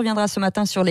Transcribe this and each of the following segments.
reviendra ce matin sur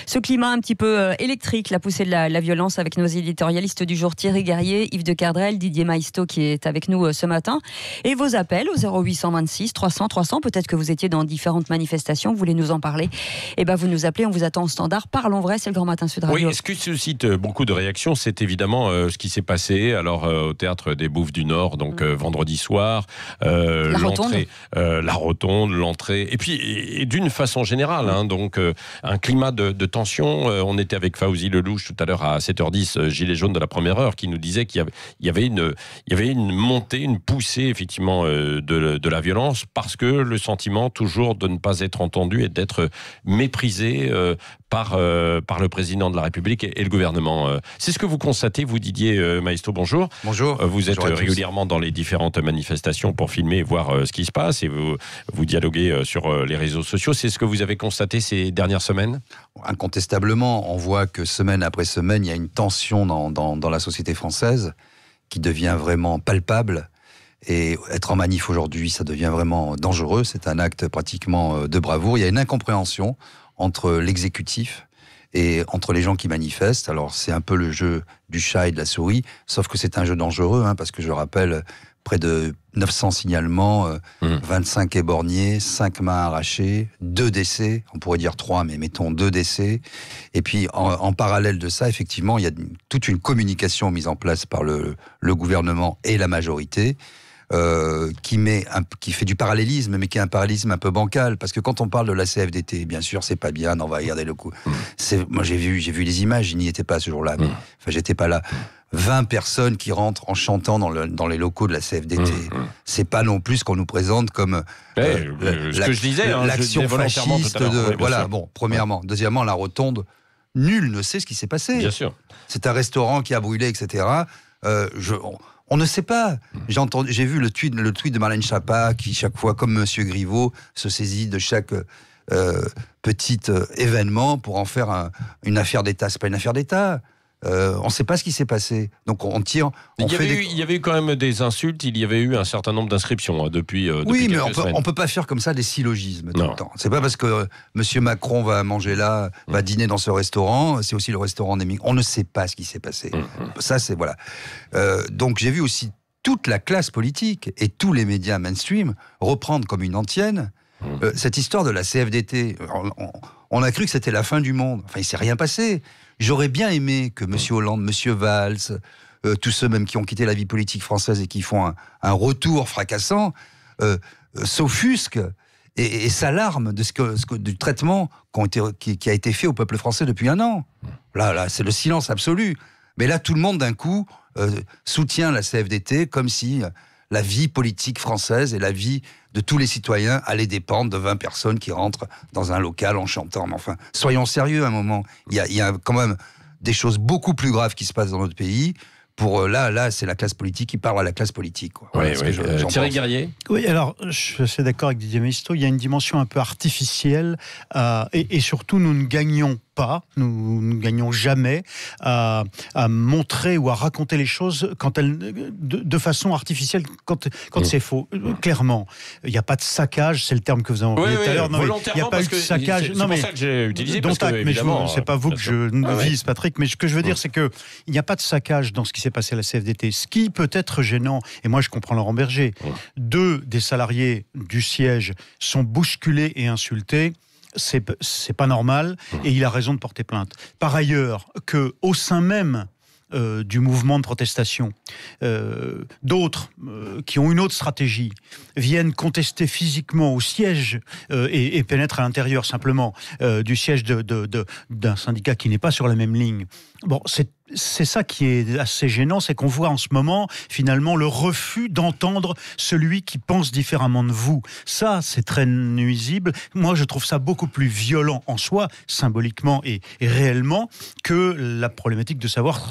ce climat un petit peu électrique, la poussée de la violence avec nos éditorialistes du jour, Thierry Guerrier, Yves de Kerdrel, Didier Maisto qui est avec nous ce matin. Et vos appels au 0826 300 300, peut-être que vous étiez dans différentes manifestations, vous voulez nous en parler. Et vous nous appelez, on vous attend au standard. Parlons vrai, c'est le Grand Matin Sud Radio. Oui, ce qui suscite beaucoup de réactions, c'est évidemment ce qui s'est passé au Théâtre des Bouffes du Nord, donc vendredi soir, la rotonde, l'entrée, et puis et d'une façon générale, donc un climat de tension. On était avec Fawzi Lelouch tout à l'heure à 7h10, gilet jaune de la première heure, qui nous disait qu'il y avait une montée, une poussée effectivement de la violence, parce que le sentiment toujours de ne pas être entendu et d'être méprisé par le président de la République et le gouvernement. C'est ce que vous constatez, vous, Didier Maisto, bonjour. Bonjour. Vous êtes bonjour régulièrement dans les différentes manifestations pour filmer et voir ce qui se passe, et vous dialoguez sur les réseaux sociaux. C'est ce que vous avez constaté ces dernières semaines ? Incontestablement, on voit que semaine après semaine, il y a une tension dans la société française qui devient vraiment palpable. Et être en manif aujourd'hui, ça devient vraiment dangereux. C'est un acte pratiquement de bravoure. Il y a une incompréhension entre l'exécutif et entre les gens qui manifestent. Alors, c'est un peu le jeu du chat et de la souris, sauf que c'est un jeu dangereux, parce que je rappelle, près de 900 signalements, 25 éborgnés, 5 mains arrachées, 2 décès, on pourrait dire 3, mais mettons 2 décès. Et puis, en parallèle de ça, effectivement, il y a toute une communication mise en place par le gouvernement et la majorité, qui fait du parallélisme, mais qui est un parallélisme un peu bancal, parce que quand on parle de la CFDT, bien sûr, c'est pas bien d'envahir des locaux. Moi, j'ai vu les images, je n'y étais pas ce jour-là, mais j'étais pas là. 20 personnes qui rentrent en chantant dans les locaux de la CFDT. C'est pas non plus ce qu'on nous présente comme ce que je disais, l'action fasciste. Voilà, bon, premièrement. Deuxièmement, la rotonde, nul ne sait ce qui s'est passé. Bien sûr. C'est un restaurant qui a brûlé, etc. On ne sait pas. J'ai vu le tweet de Marlène Schiappa qui, chaque fois, comme Monsieur Griveaux, se saisit de chaque petit événement pour en faire une affaire d'État. C'est pas une affaire d'État. On ne sait pas ce qui s'est passé. Donc on tire. Il y avait eu quand même des insultes. Il y avait eu un certain nombre d'inscriptions depuis. Oui, mais on peut pas faire comme ça des syllogismes tout le temps. C'est pas parce que Monsieur Macron va manger là, va dîner dans ce restaurant. C'est aussi le restaurant des migrants. On ne sait pas ce qui s'est passé. Ça, c'est voilà. Donc j'ai vu aussi toute la classe politique et tous les médias mainstream reprendre comme une antienne cette histoire de la CFDT. On a cru que c'était la fin du monde. Enfin, il s'est rien passé. J'aurais bien aimé que M. Hollande, M. Valls, tous ceux même qui ont quitté la vie politique française et qui font un retour fracassant, s'offusquent et s'alarment du traitement qui a été fait au peuple français depuis 1 an. Là, c'est le silence absolu. Mais là, tout le monde, d'un coup, soutient la CFDT comme si la vie politique française et la vie de tous les citoyens allait dépendre de 20 personnes qui rentrent dans un local en chantant. Mais enfin, soyons sérieux un moment. Il y a quand même des choses beaucoup plus graves qui se passent dans notre pays. Là, c'est la classe politique qui parle à la classe politique. Voilà, Thierry Guerrier. Oui, alors, je suis assez d'accord avec Didier Maisto. Il y a une dimension un peu artificielle et surtout, nous ne gagnons pas, nous ne gagnons jamais à montrer ou à raconter les choses de façon artificielle quand c'est faux. Clairement, il n'y a pas de saccage, c'est le terme que vous avez employé tout à l'heure. Il n'y a pas eu de saccage. C'est pour ça que j'ai utilisé. C'est pas vous que je vise, Patrick, mais ce que je veux dire, c'est qu'il n'y a pas de saccage dans ce qui s'est passé à la CFDT. Ce qui peut être gênant, et moi je comprends Laurent Berger, 2 des salariés du siège sont bousculés et insultés. C'est pas normal et il a raison de porter plainte. Par ailleurs, qu'au sein même du mouvement de protestation, d'autres qui ont une autre stratégie viennent contester physiquement au siège et pénètrent à l'intérieur simplement du siège d'un syndicat qui n'est pas sur la même ligne. Bon, c'est ça qui est assez gênant, c'est qu'on voit en ce moment, finalement, le refus d'entendre celui qui pense différemment de vous. Ça, c'est très nuisible. Moi, je trouve ça beaucoup plus violent en soi, symboliquement et réellement, que la problématique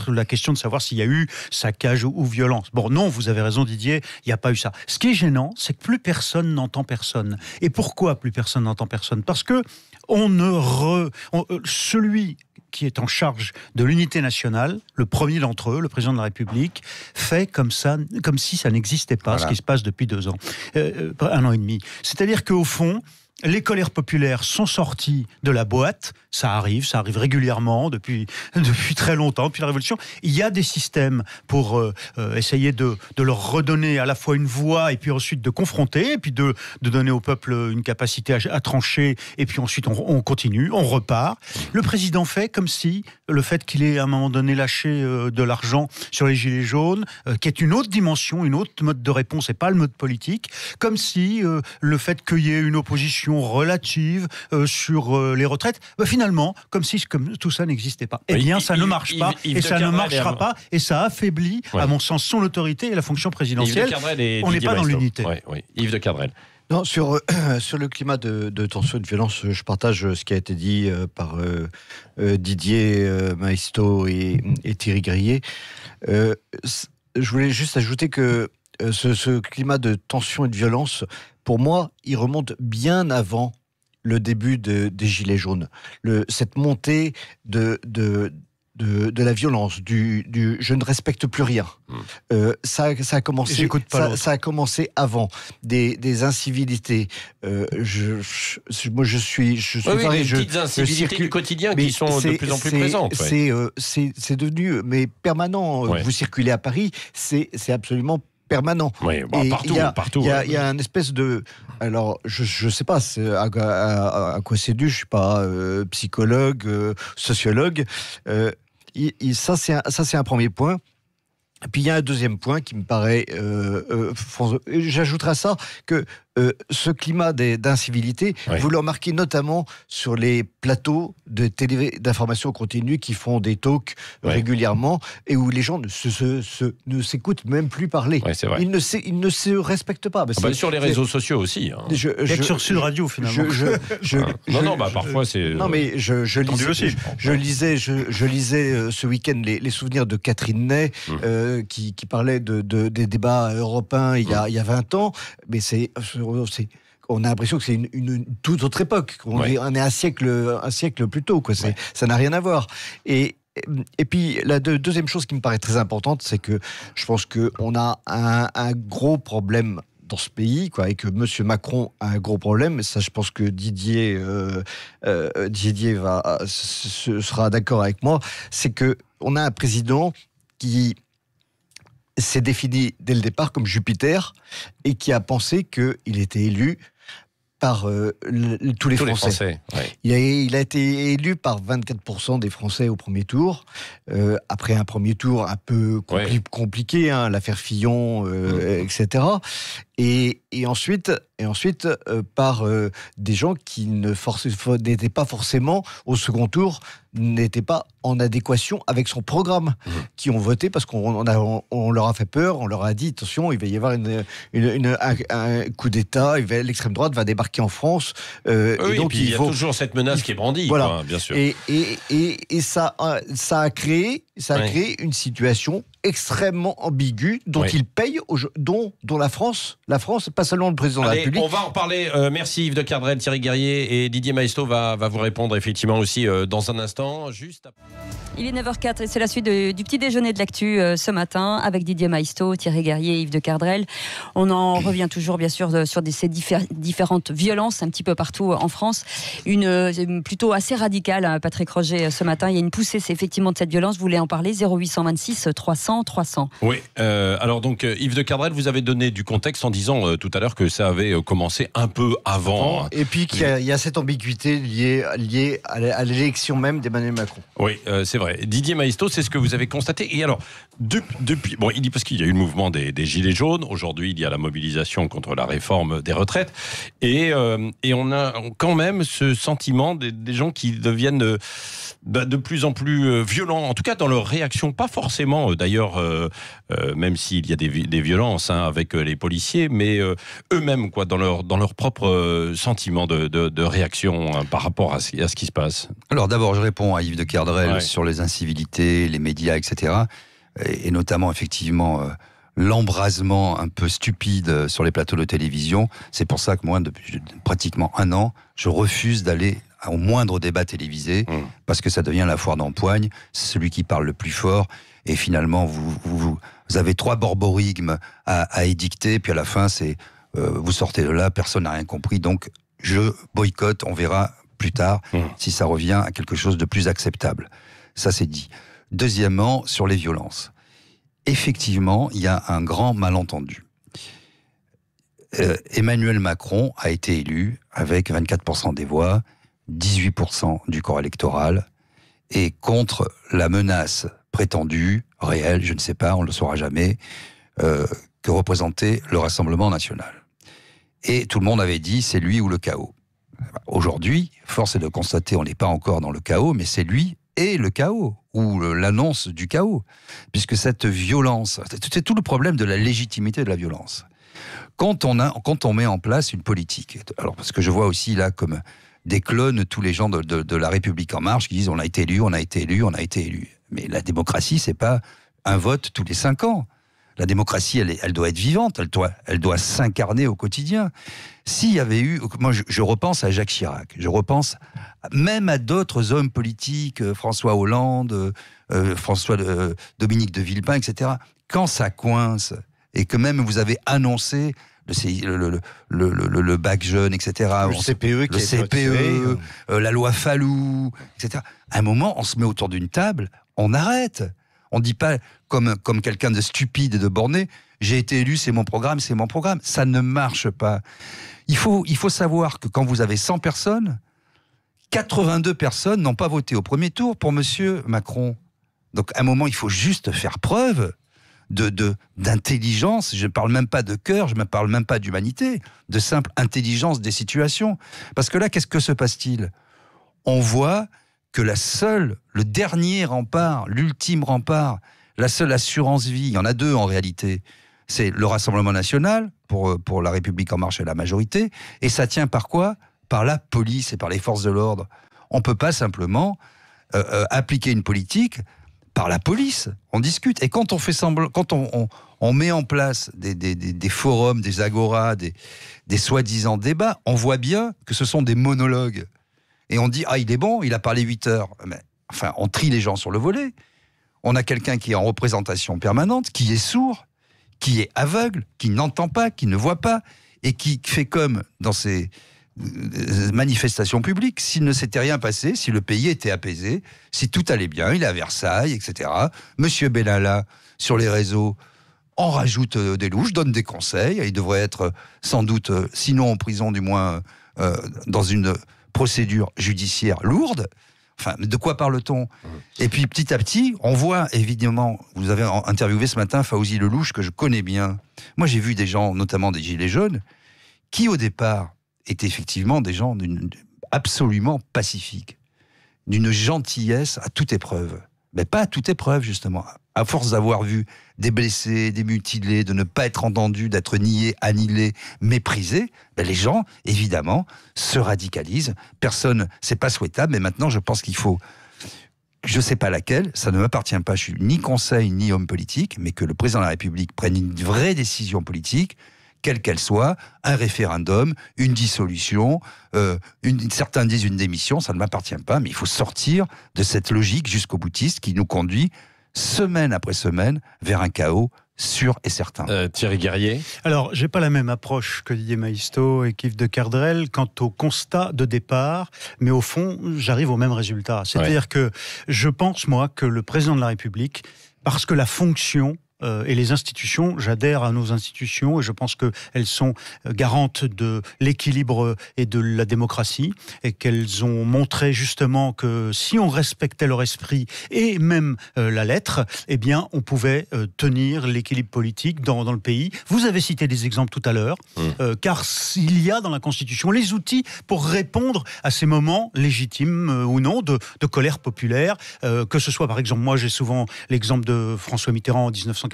la question de savoir s'il y a eu saccage ou violence. Bon, non, vous avez raison, Didier, il n'y a pas eu ça. Ce qui est gênant, c'est que plus personne n'entend personne. Et pourquoi plus personne n'entend personne ? Parce que celui qui est en charge de l'unité nationale, le premier d'entre eux, le président de la République, fait comme si ça n'existait pas, ce qui se passe depuis 2 ans, 1 an et demi. C'est-à-dire qu'au fond, les colères populaires sont sorties de la boîte. Ça arrive régulièrement depuis très longtemps, depuis la Révolution. Il y a des systèmes pour essayer de leur redonner à la fois une voix et puis ensuite de confronter, et puis de donner au peuple une capacité à trancher, et puis ensuite on continue, on repart. Le président fait comme si le fait qu'il ait à un moment donné lâché de l'argent sur les gilets jaunes, qui est une autre dimension, une autre mode de réponse, et pas le mode politique, comme si le fait qu'il y ait une opposition relative sur les retraites, finalement, comme si tout ça n'existait pas. Eh bien, ça ne marche pas, et ça ne marchera pas, et ça affaiblit, à mon sens, son autorité et la fonction présidentielle. On n'est pas dans l'unité. Yves de Kerdrel. Non, sur le climat de tension et de violence, je partage ce qui a été dit par Didier Maisto et Thierry Grillet. Je voulais juste ajouter que ce climat de tension et de violence, pour moi, il remonte bien avant le début des Gilets jaunes. Cette montée de la violence, du je ne respecte plus rien. Ça a commencé. Ça a commencé avant des incivilités. Moi, je suis des petites incivilités du quotidien qui sont de plus en plus présentes. C'est devenu permanent. Vous circulez à Paris, c'est absolument permanent. Oui, partout. Il y a un espèce de... Alors, je ne sais pas à quoi c'est dû, je ne suis pas psychologue, sociologue. Ça, c'est un premier point. Et puis, il y a un deuxième point qui me paraît... J'ajouterai à ça que ce climat d'incivilité, vous le remarquez notamment sur les plateaux de télé d'information continue qui font des talks régulièrement et où les gens ne s'écoutent même plus parler. C'est vrai. Ils ne se respectent pas. Sur les réseaux sociaux aussi. Sur Sud Radio, finalement. Parfois c'est... Non, mais je lisais ce week-end les souvenirs de Catherine Ney qui parlait des débats européens il y a 20 ans, mais on a l'impression que c'est une toute autre époque. On est un siècle plus tôt. Ça n'a rien à voir. Et puis, la deuxième chose qui me paraît très importante, c'est que je pense qu'on a un gros problème dans ce pays, et que M. Macron a un gros problème. Et ça, je pense que Didier sera d'accord avec moi. C'est qu'on a un président qui s'est défini dès le départ comme Jupiter et qui a pensé qu'il était élu par tous les Français. Il a été élu par 24% des Français au premier tour. Après un premier tour un peu compliqué, l'affaire Fillon, etc. Et ensuite par des gens qui n'étaient pas forcément au second tour, n'étaient pas en adéquation avec son programme, qui ont voté parce qu'on leur a fait peur, on leur a dit attention, il va y avoir un coup d'État, l'extrême droite va débarquer en France. Et donc il y a toujours cette menace qui est brandie, bien sûr. Et ça a créé une situation extrêmement ambiguë dont il paye, dont la France, pas seulement le président de la République. On va en reparler. Merci Yves de Kerdrel, Thierry Guerrier, et Didier Maisto va vous répondre effectivement aussi dans un instant. Il est 9h04 et c'est la suite du petit déjeuner de l'actu ce matin avec Didier Maisto, Thierry Guerrier et Yves de Kerdrel. On en revient toujours bien sûr sur ces différentes violences un petit peu partout en France. Une plutôt assez radicale, Patrick Roger, ce matin. Il y a une poussée, c'est effectivement de cette violence. Vous voulez en parler? 0826 300 300. Oui, alors donc Yves de Kerdrel, vous avez donné du contexte en disant tout à l'heure que ça avait commencé un peu avant. Et puis qu'il y a cette ambiguïté liée à l'élection même d'Emmanuel Macron. Oui, c'est vrai. Didier Maisto, c'est ce que vous avez constaté. Et alors, depuis... il dit parce qu'il y a eu le mouvement des Gilets jaunes. Aujourd'hui, il y a la mobilisation contre la réforme des retraites. Et on a quand même ce sentiment des gens qui deviennent de plus en plus violents, en tout cas dans leur réaction. Pas forcément, d'ailleurs, même s'il y a des violences avec les policiers, mais eux-mêmes, dans leur propre sentiment de réaction par rapport à ce qui se passe. Alors d'abord, je réponds à Yves de Kerdrel sur les incivilités, les médias, etc. Et notamment, effectivement, l'embrasement un peu stupide sur les plateaux de télévision. C'est pour ça que moi, depuis pratiquement un an, je refuse d'aller au moindre débat télévisé, parce que ça devient la foire d'empoigne. C'est celui qui parle le plus fort. Et finalement, vous avez 3 borborigmes à édicter, puis à la fin, vous sortez de là, personne n'a rien compris. Donc, je boycotte, on verra plus tard si ça revient à quelque chose de plus acceptable. Ça, c'est dit. Deuxièmement, sur les violences. Effectivement, il y a un grand malentendu. Emmanuel Macron a été élu avec 24% des voix, 18% du corps électoral, et contre la menace prétendue, réelle, je ne sais pas, on ne le saura jamais, que représentait le Rassemblement national. Et tout le monde avait dit, c'est lui ou le chaos. Aujourd'hui, force est de constater, on n'est pas encore dans le chaos, mais c'est lui et le chaos, ou l'annonce du chaos. Puisque cette violence, c'est tout le problème de la légitimité de la violence. Quand on met en place une politique, alors parce que je vois aussi là comme des clones tous les gens de la République en marche qui disent on a été élu, on a été élu, on a été élu. Mais la démocratie, c'est pas un vote tous les 5 ans. La démocratie, elle doit être vivante, elle doit s'incarner au quotidien. S'il y avait eu... Moi, je repense à Jacques Chirac, je repense même à d'autres hommes politiques, François Hollande, Dominique de Villepin, etc. Quand ça coince, et que même vous avez annoncé le bac jeune, etc. Le CPE qui le CPE, la loi Fallou, etc. À un moment, on se met autour d'une table, on arrête. On ne dit pas, comme quelqu'un de stupide et de borné, j'ai été élu, c'est mon programme, c'est mon programme. Ça ne marche pas. Il faut savoir que quand vous avez 100 personnes, 82 personnes n'ont pas voté au premier tour pour M. Macron. Donc à un moment, il faut juste faire preuve d'intelligence. Je ne parle même pas de cœur, je ne parle même pas d'humanité, de simple intelligence des situations. Parce que là, qu'est-ce que se passe-t-il ? On voit que le dernier rempart, l'ultime rempart, la seule assurance vie, il y en a 2 en réalité, c'est le Rassemblement national, pour la République en marche et la majorité, et ça tient par quoi ? Par la police et par les forces de l'ordre. On ne peut pas simplement appliquer une politique par la police. On discute. Et quand on fait semblant, quand on met en place des forums, des agoras, des soi-disant débats, on voit bien que ce sont des monologues. Et on dit, il est bon, il a parlé 8 heures. Mais, enfin, on trie les gens sur le volet. On a quelqu'un qui est en représentation permanente, qui est sourd, qui est aveugle, qui n'entend pas, qui ne voit pas, et qui fait comme dans ces manifestations publiques, s'il ne s'était rien passé, si le pays était apaisé, si tout allait bien, il est à Versailles, etc. Monsieur Benalla, sur les réseaux, en rajoute des louches, donne des conseils, il devrait être sans doute, sinon en prison, du moins dans une procédure judiciaire lourde. Enfin, de quoi parle-t-on ? Et puis, petit à petit, on voit, évidemment, vous avez interviewé ce matin Fawzi Lelouch, que je connais bien. Moi, j'ai vu des gens, notamment des Gilets jaunes, qui, au départ, étaient effectivement des gens absolument pacifiques, d'une gentillesse à toute épreuve. Mais pas à toute épreuve, justement. À force d'avoir vu des blessés, des mutilés, de ne pas être entendus, d'être niés, annihilés, méprisés, les gens, évidemment, se radicalisent. Personne, c'est pas souhaitable, mais maintenant, je pense qu'il faut, je sais pas laquelle, ça ne m'appartient pas, je suis ni conseil, ni homme politique, mais que le président de la République prenne une vraie décision politique, quelle qu'elle soit, un référendum, une dissolution, certains disent une démission, ça ne m'appartient pas, mais il faut sortir de cette logique jusqu'au boutiste qui nous conduit semaine après semaine vers un chaos sûr et certain. Thierry Guerrier ? Alors, j'ai pas la même approche que Didier Maisto et Yves de Kerdrel quant au constat de départ, mais au fond, j'arrive au même résultat. C'est-à-dire que je pense, moi, que le président de la République, parce que la fonction et les institutions, j'adhère à nos institutions et je pense qu'elles sont garantes de l'équilibre et de la démocratie et qu'elles ont montré justement que si on respectait leur esprit et même la lettre, eh bien on pouvait tenir l'équilibre politique dans le pays. Vous avez cité des exemples tout à l'heure, car il y a dans la Constitution les outils pour répondre à ces moments légitimes ou non de colère populaire, que ce soit par exemple, moi j'ai souvent l'exemple de François Mitterrand en 1984,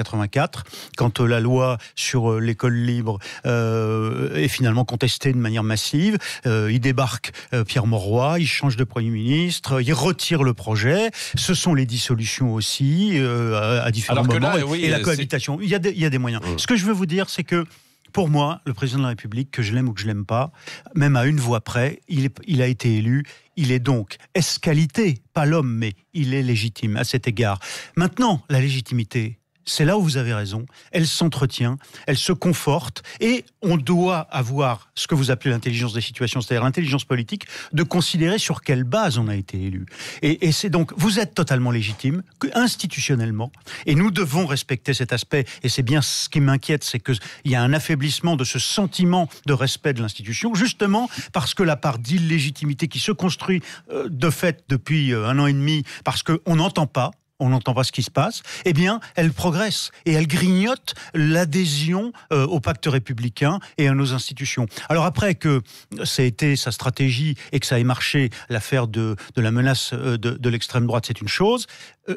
quand la loi sur l'école libre est finalement contestée de manière massive. Il débarque Pierre Mauroy, il change de Premier ministre, il retire le projet. Ce sont les dissolutions aussi, à différents moments, et la cohabitation. Il y a des moyens. Ce que je veux vous dire, c'est que pour moi, le président de la République, que je l'aime ou que je l'aime pas, même à une voix près, il a été élu. Il est donc ès qualité, pas l'homme, mais il est légitime à cet égard. Maintenant, la légitimité, c'est là où vous avez raison, elle s'entretient, elle se conforte, et on doit avoir ce que vous appelez l'intelligence des situations, c'est-à-dire l'intelligence politique, de considérer sur quelle base on a été élu. Et c'est donc, vous êtes totalement légitime, institutionnellement, et nous devons respecter cet aspect, et c'est bien ce qui m'inquiète, c'est qu'il y a un affaiblissement de ce sentiment de respect de l'institution, justement parce que la part d'illégitimité qui se construit de fait depuis 1 an et demi, parce qu'on n'entend pas ce qui se passe, eh bien, elle progresse et elle grignote l'adhésion au pacte républicain et à nos institutions. Alors après que ça a été sa stratégie et que ça ait marché, l'affaire de la menace de l'extrême droite, c'est une chose.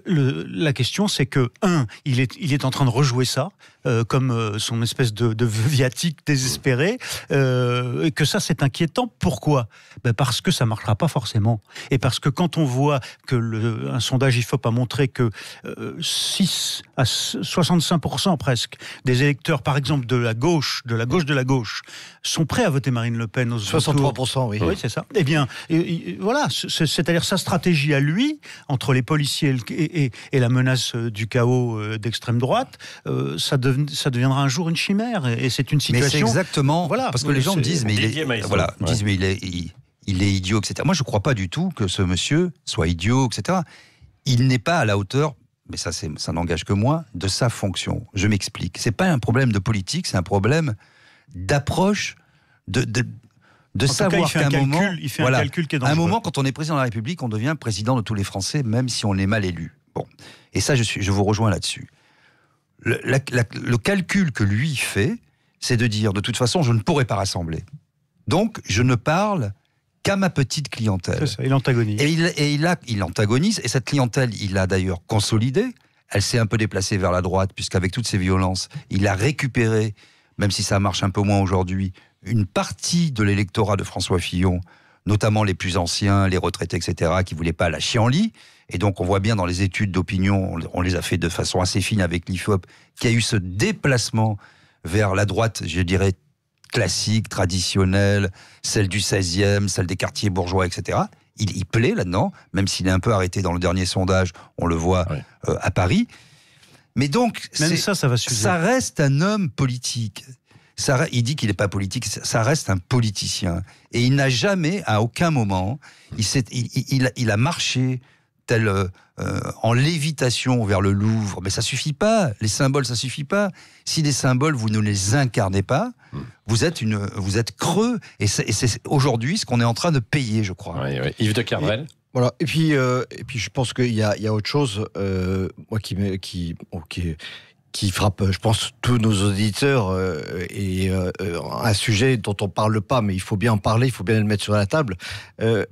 La question, c'est que, il est en train de rejouer ça, comme son espèce de viatique désespéré, et que ça, c'est inquiétant. Pourquoi ? Parce que ça ne marchera pas forcément. Et parce que quand on voit que un sondage IFOP a montré que 6 à 65% presque des électeurs, par exemple, de la gauche, sont prêts à voter Marine Le Pen aux 63%, oui. Oui, c'est ça. Eh bien, voilà, c'est-à-dire sa stratégie à lui, entre les policiers et la menace du chaos d'extrême droite, ça deviendra un jour une chimère. Et c'est une situation... Mais c'est exactement... Voilà, parce que les gens me disent, mais il est idiot, etc. Moi, je ne crois pas du tout que ce monsieur soit idiot, etc. Il n'est pas à la hauteur, mais ça n'engage que moi, de sa fonction. Je m'explique. C'est pas un problème de politique, c'est un problème d'approche, de savoir qu'à un moment... Il fait un calcul qui est dangereux. À un moment, quand on est président de la République, on devient président de tous les Français, même si on est mal élu. Bon. Et ça, je vous rejoins là-dessus. Le calcul que lui fait, c'est de dire, de toute façon, je ne pourrai pas rassembler. Donc, je ne parle qu'à ma petite clientèle. C'est ça, il antagonise. Et il antagonise, et cette clientèle, il l'a d'ailleurs consolidée. Elle s'est un peu déplacée vers la droite, puisqu'avec toutes ces violences, il a récupéré, même si ça marche un peu moins aujourd'hui, une partie de l'électorat de François Fillon, notamment les plus anciens, les retraités, etc., qui ne voulaient pas lâcher en lit. Et donc, on voit bien dans les études d'opinion, on les a fait de façon assez fine avec l'IFOP, qu'il y a eu ce déplacement vers la droite, je dirais, classique, traditionnelle, celle du 16e, celle des quartiers bourgeois, etc. Il plaît là-dedans, même s'il est un peu arrêté dans le dernier sondage, on le voit à Paris. Mais donc, même ça va suffire. Ça reste un homme politique. Il dit qu'il n'est pas politique, ça reste un politicien. Et il n'a jamais, à aucun moment, il a marché tel en lévitation vers le Louvre. Mais ça suffit pas. Les symboles, ça suffit pas. Si les symboles, vous ne les incarnez pas, vous êtes creux. Et c'est aujourd'hui ce qu'on est en train de payer, je crois. Oui. Yves de Kerdrel. Voilà. Et puis, je pense qu'il y a autre chose, moi qui frappe, je pense, tous nos auditeurs, et un sujet dont on parle pas, mais il faut bien en parler, il faut bien le mettre sur la table. C'est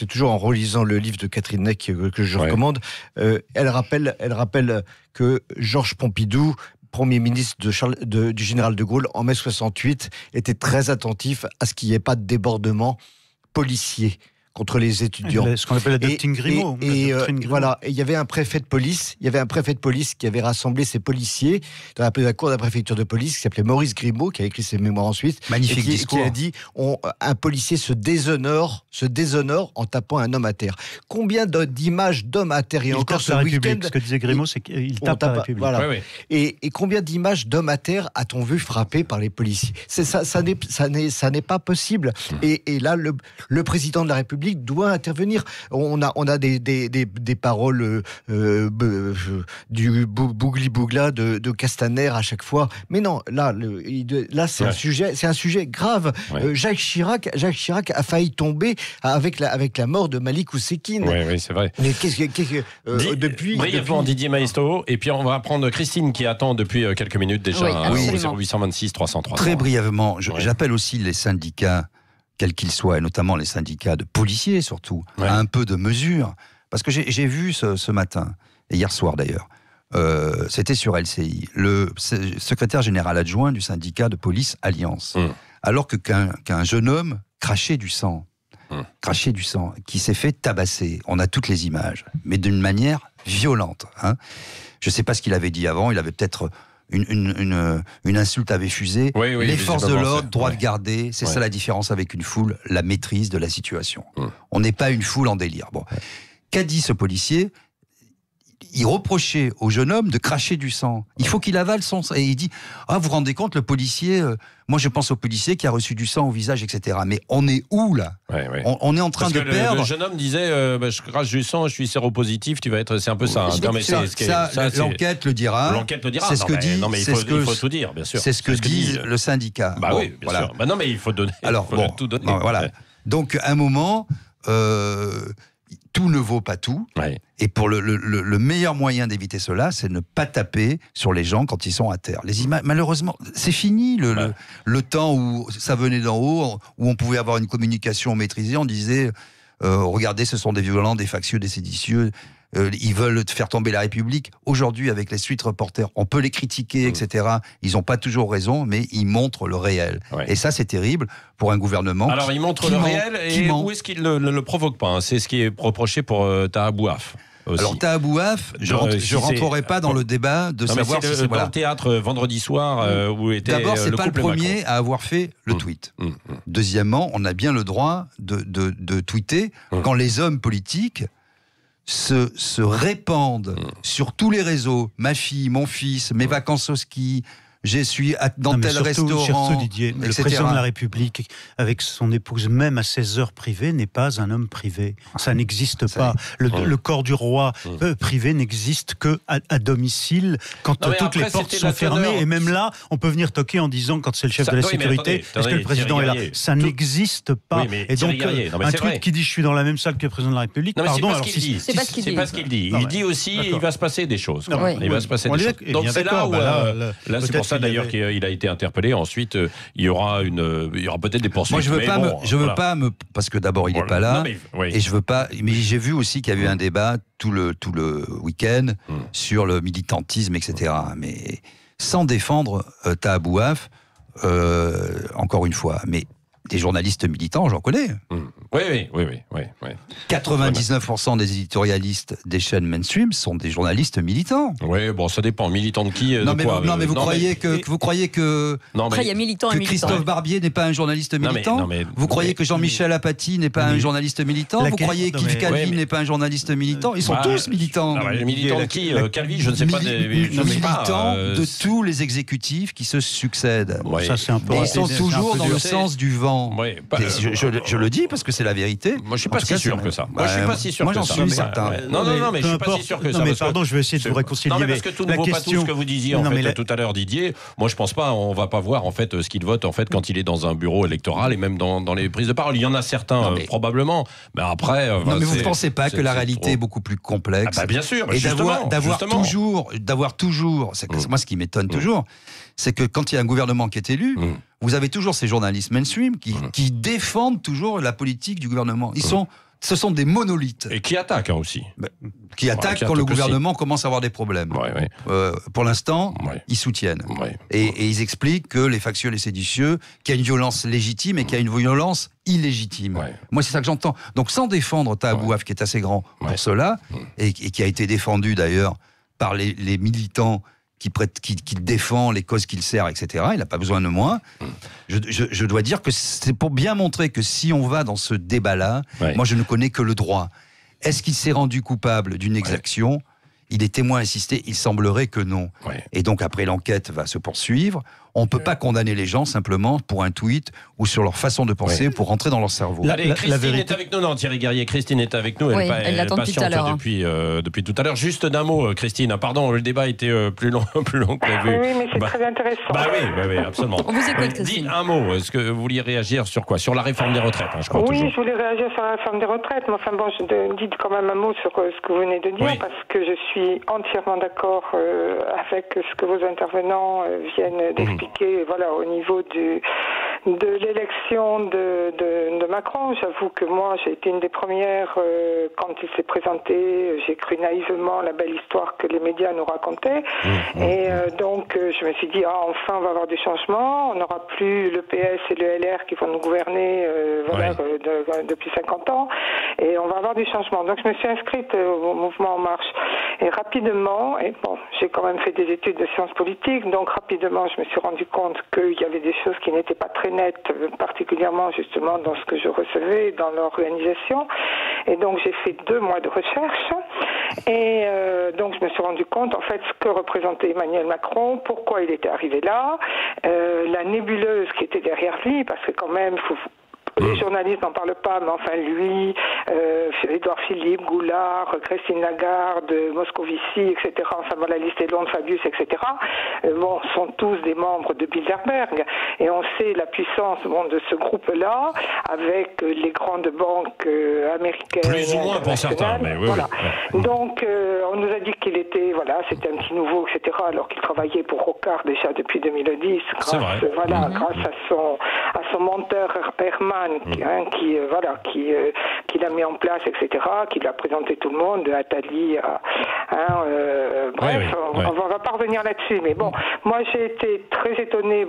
toujours en relisant le livre de Catherine Neck que je recommande. Elle rappelle que Georges Pompidou, Premier ministre du général de Gaulle en mai 68, était très attentif à ce qu'il n'y ait pas de débordement policier contre les étudiants. Ce qu'on appelle la doctrine Grimaud. Voilà, et il y avait un préfet de police, qui avait rassemblé ses policiers dans la cour de la préfecture de police, qui s'appelait Maurice Grimaud, qui a écrit ses mémoires ensuite. Magnifique discours. Qui a dit, un policier se déshonore en tapant un homme à terre. Combien d'images d'hommes à terre et encore ce week-end? Ce que disait Grimaud, c'est qu'il tape la République. Voilà. Et combien d'images d'hommes à terre a-t-on vu frapper par les policiers? Ça n'est pas possible. Et là, le président de la République doit intervenir. On a des paroles du bougli-bougla de Castaner à chaque fois. Mais non, là c'est un sujet grave. Jacques Chirac a failli tomber avec la mort de Malik Oussekine. Oui, c'est vrai. Mais brièvement, Didier Maistre, et puis on va prendre Christine qui attend depuis quelques minutes déjà au 0826 303. Très brièvement, j'appelle aussi les syndicats, quels qu'ils soient, et notamment les syndicats de policiers surtout, à un peu de mesure. Parce que j'ai vu ce matin, et hier soir d'ailleurs, c'était sur LCI, le secrétaire général adjoint du syndicat de police Alliance, alors qu'un jeune homme crachait du sang, qui s'est fait tabasser. On a toutes les images, mais d'une manière violente. Je ne sais pas ce qu'il avait dit avant, il avait peut-être... Une insulte avait fusé. Les forces de l'ordre, droit de garder, c'est ça la différence avec une foule, la maîtrise de la situation. On n'est pas une foule en délire. Bon. Qu'a dit ce policier ? il reprochait au jeune homme de cracher du sang. Il faut qu'il avale son sang. Et il dit, vous vous rendez compte, le policier, moi je pense au policier qui a reçu du sang au visage, etc. Mais on est où là ? On est en train de perdre. Le jeune homme disait, je crache du sang, je suis séropositif, tu vas être... C'est un peu ça. L'enquête le dira. L'enquête le dira. C'est ce que dit. Non, mais il faut tout dire, bien sûr. C'est ce que dit le syndicat. Oui, bien sûr. Non, mais il faut donner. Alors, tout donner. Voilà. Donc, à un moment... tout ne vaut pas tout. Et pour le meilleur moyen d'éviter cela, c'est de ne pas taper sur les gens quand ils sont à terre. Malheureusement, c'est fini le temps où ça venait d'en haut, où on pouvait avoir une communication maîtrisée. On disait, regardez, ce sont des violents, des factieux, des séditieux. Ils veulent faire tomber la République. Aujourd'hui, avec les Street Reporters, on peut les critiquer, etc. Ils n'ont pas toujours raison, mais ils montrent le réel. Et ça, c'est terrible pour un gouvernement. Alors, ils montrent le réel, et où est-ce qu'ils ne le provoquent pas ? C'est ce qui est reproché pour Taha Bouaf. Aussi. Alors Taha Bouaf, je ne rentrerai pas dans le débat de savoir si c'est dans le théâtre vendredi soir où était d'abord, c'est pas le premier Macron. à avoir fait le tweet. Deuxièmement, on a bien le droit de tweeter quand les hommes politiques se répandent sur tous les réseaux. Ma fille, mon fils, mes vacances au ski, je suis dans tel restaurant, surtout Didier, le président de la République, avec son épouse, même à ses heures privées, n'est pas un homme privé. Ça n'existe pas. Le corps du roi privé n'existe que à domicile, quand toutes les portes sont fermées. Et même là, on peut venir toquer en disant, quand c'est le chef de la sécurité, est-ce que le président est là ? Ça n'existe pas. Et donc, un tweet qui dit « je suis dans la même salle que le président de la République », pardon, alors c'est pas ce qu'il dit. Il dit aussi, il va se passer des choses. Il va se passer des choses. Donc c'est là où... Là, c'est pour ça d'ailleurs qu'il a été interpellé. Ensuite, il y aura peut-être des poursuites. Moi, je veux pas parce que d'abord il n'est pas là, et je veux pas. Mais j'ai vu aussi qu'il y a eu un débat tout le week-end sur le militantisme, etc. Mais sans défendre Taha Bouaf, encore une fois, mais des journalistes militants, j'en connais. Oui. 99% des éditorialistes des chaînes mainstream sont des journalistes militants. Oui, bon, ça dépend. Militant de qui vous croyez que Après, il y a militant et militant. Christophe Barbier n'est pas un journaliste militant. Vous croyez que Jean-Michel Apathy n'est pas un journaliste militant. Vous croyez qu'Yves Calvi n'est pas un journaliste militant. Ils sont tous militants. Les militants de qui Calvi, je ne sais pas. Militants de tous les exécutifs qui se succèdent. Ça, c'est un peu. Et ils sont toujours dans le sens du vent. Je le dis parce que c'est la vérité. Moi, je suis pas si sûr que ça. Moi, je suis pas si sûr que ça. Moi, j'en suis certain. Non, mais je suis pas si sûr que ça. Non, mais pardon, je vais essayer de vous réconcilier. Non, mais parce que tout ne vaut pas tout ce que vous disiez en fait tout à l'heure, Didier. Moi, je pense pas. On va pas voir en fait ce qu'il vote en fait quand il est dans un bureau électoral et même dans les prises de parole. Il y en a certains probablement, mais après. Non, mais vous ne pensez pas que la réalité est beaucoup plus complexe? Bien sûr. Et d'avoir toujours. Moi, ce qui m'étonne toujours, c'est que quand il y a un gouvernement qui est élu, vous avez toujours ces journalistes mainstream qui défendent toujours la politique du gouvernement. Ce sont des monolithes. Et qui attaquent aussi. Qui attaquent quand le gouvernement commence à avoir des problèmes. Pour l'instant, ils soutiennent. Et ils expliquent que les factieux, les séditieux, qu'il y a une violence légitime et qu'il y a une violence illégitime. Moi, c'est ça que j'entends. Donc, sans défendre Taha Bouaf, qui est assez grand pour cela, et qui a été défendu d'ailleurs par les militants qui défend les causes qu'il sert, etc. Il n'a pas besoin de moi. Je dois dire que c'est pour bien montrer que si on va dans ce débat-là, moi je ne connais que le droit. Est-ce qu'il s'est rendu coupable d'une exaction ? Il est témoin assisté, il semblerait que non. Et donc après l'enquête va se poursuivre. On ne peut pas condamner les gens simplement pour un tweet ou sur leur façon de penser pour rentrer dans leur cerveau. Allez, Christine est avec nous, non, Thierry Guerrier. Christine est avec nous, elle patiente depuis tout à l'heure. Juste d'un mot, Christine. Pardon, le débat était plus long que prévu. Oui, mais c'est très intéressant. Oui, absolument. On vous écoute, Christine. Dites un mot. Est-ce que vous vouliez réagir sur quoi ? Sur la réforme des retraites, je crois. Oui, je voulais réagir sur la réforme des retraites. Mais enfin bon, je dis quand même un mot sur ce que vous venez de dire, parce que je suis entièrement d'accord avec ce que vos intervenants viennent d'expliquer. Voilà, au niveau de l'élection de Macron, j'avoue que moi j'ai été une des premières quand il s'est présenté, j'ai cru naïvement la belle histoire que les médias nous racontaient et donc je me suis dit enfin on va avoir des changements, on n'aura plus le PS et le LR qui vont nous gouverner depuis 50 ans et on va avoir des changements. Donc je me suis inscrite au mouvement En Marche et rapidement, et bon, j'ai quand même fait des études de sciences politiques, donc rapidement je me suis rendu compte qu'il y avait des choses qui n'étaient pas très nettes, particulièrement justement dans ce que je recevais, dans l'organisation. Et donc j'ai fait 2 mois de recherche. Et donc je me suis rendu compte en fait ce que représentait Emmanuel Macron, pourquoi il était arrivé là, la nébuleuse qui était derrière lui, parce que quand même, les journalistes n'en parlent pas, mais enfin lui, Édouard Philippe, Goulard, Christine Lagarde, Moscovici, etc. Enfin bon, la liste est longue, Fabius, etc. Sont tous des membres de Bilderberg. Et on sait la puissance de ce groupe-là, avec les grandes banques américaines. Plus ou moins pour certains, mais oui. Voilà. Oui. Donc on nous a dit qu'il était, c'était un petit nouveau, etc. Alors qu'il travaillait pour Rocard déjà depuis 2010, grâce à son menteur Herman. Qui l'a mis en place, etc., qui l'a présenté tout le monde, de Attali on va pas revenir là-dessus, mais bon, moi j'ai été très étonnée,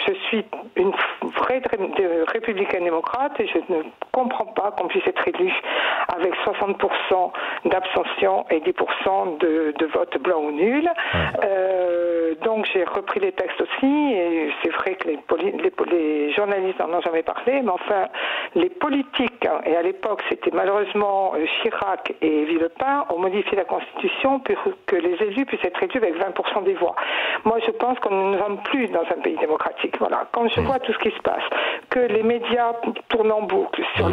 je suis une vraie républicaine démocrate et je ne comprends pas qu'on puisse être élu avec 60% d'abstention et 10% de vote blanc ou nul. Donc j'ai repris les textes aussi, et c'est vrai que les journalistes n'en ont jamais parlé, mais enfin, les politiques, et à l'époque c'était malheureusement Chirac et Villepin, ont modifié la Constitution pour que les élus puissent être élus avec 20% des voix. Moi je pense qu'on ne sommes plus dans un pays démocratique. Voilà. Quand je vois tout ce qui se passe, que les médias tournent en boucle sur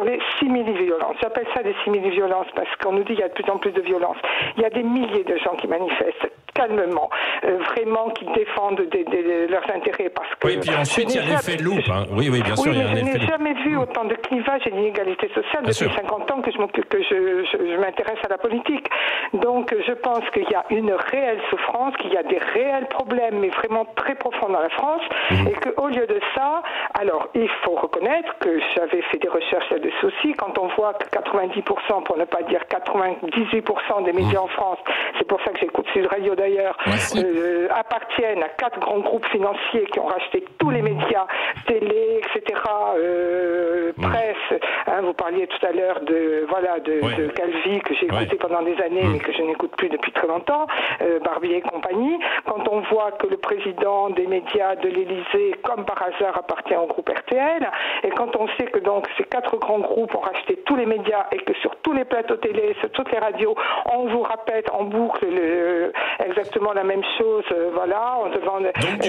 les simili-violences, j'appelle ça des simili-violences parce qu'on nous dit qu'il y a de plus en plus de violences. Il y a des milliers de gens qui manifestent calmement, vraiment qui défendent leurs intérêts parce que... Oui, puis ensuite il y a l'effet de loupe. Oui, bien sûr, il y a un effet de loupe. Je n'ai jamais vu autant de clivage et d'inégalité sociale depuis 50 ans que je m'intéresse à la politique. Donc je pense qu'il y a une réelle souffrance, qu'il y a des réels problèmes, mais vraiment très profonds dans la France, et qu'au lieu de ça, alors il faut reconnaître que j'avais fait des recherches là-dessus aussi, quand on voit que 90%, pour ne pas dire 98% des médias en France, c'est pour ça que j'écoute Sud Radio d'ailleurs, appartiennent à 4 grands groupes financiers qui ont racheté tous les médias, télé, etc., presse. Vous parliez tout à l'heure de Calvi, que j'ai écouté pendant des années, mais que je n'écoute plus depuis très longtemps, Barbier et compagnie. Quand on voit que le président des médias de l'Élysée, comme par hasard, appartient au groupe RTL, et quand on sait que donc ces 4 grands groupes ont racheté tous les médias et que sur tous les plateaux télé, sur toutes les radios, on vous répète en boucle exactement la même chose, on demande... Donc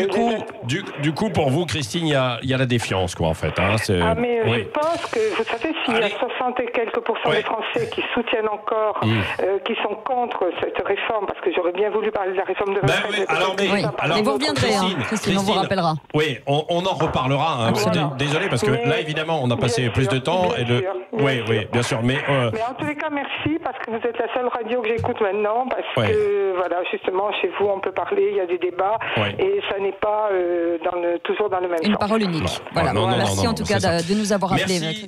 du coup, pour vous, Christine, il y a la défiance, quoi, en fait. Je pense que, vous savez, s'il y a 60 et quelques pourcents des Français qui soutiennent encore, qui sont contre cette réforme, parce que j'aurais bien voulu parler de la réforme de retraite. Mais vous reviendrez, Christine, on vous rappellera. Oui, on en reparlera. Désolé, parce que là, évidemment, on a passé plus de temps. Oui, bien sûr. Mais en tous les cas, merci, parce que vous êtes la seule radio que j'écoute maintenant, parce que, justement, chez vous, on peut parler, il y a des débats, et ça n'est pas toujours dans le même sens. Une parole unique. Voilà, merci en tout cas de nous avoir appelés.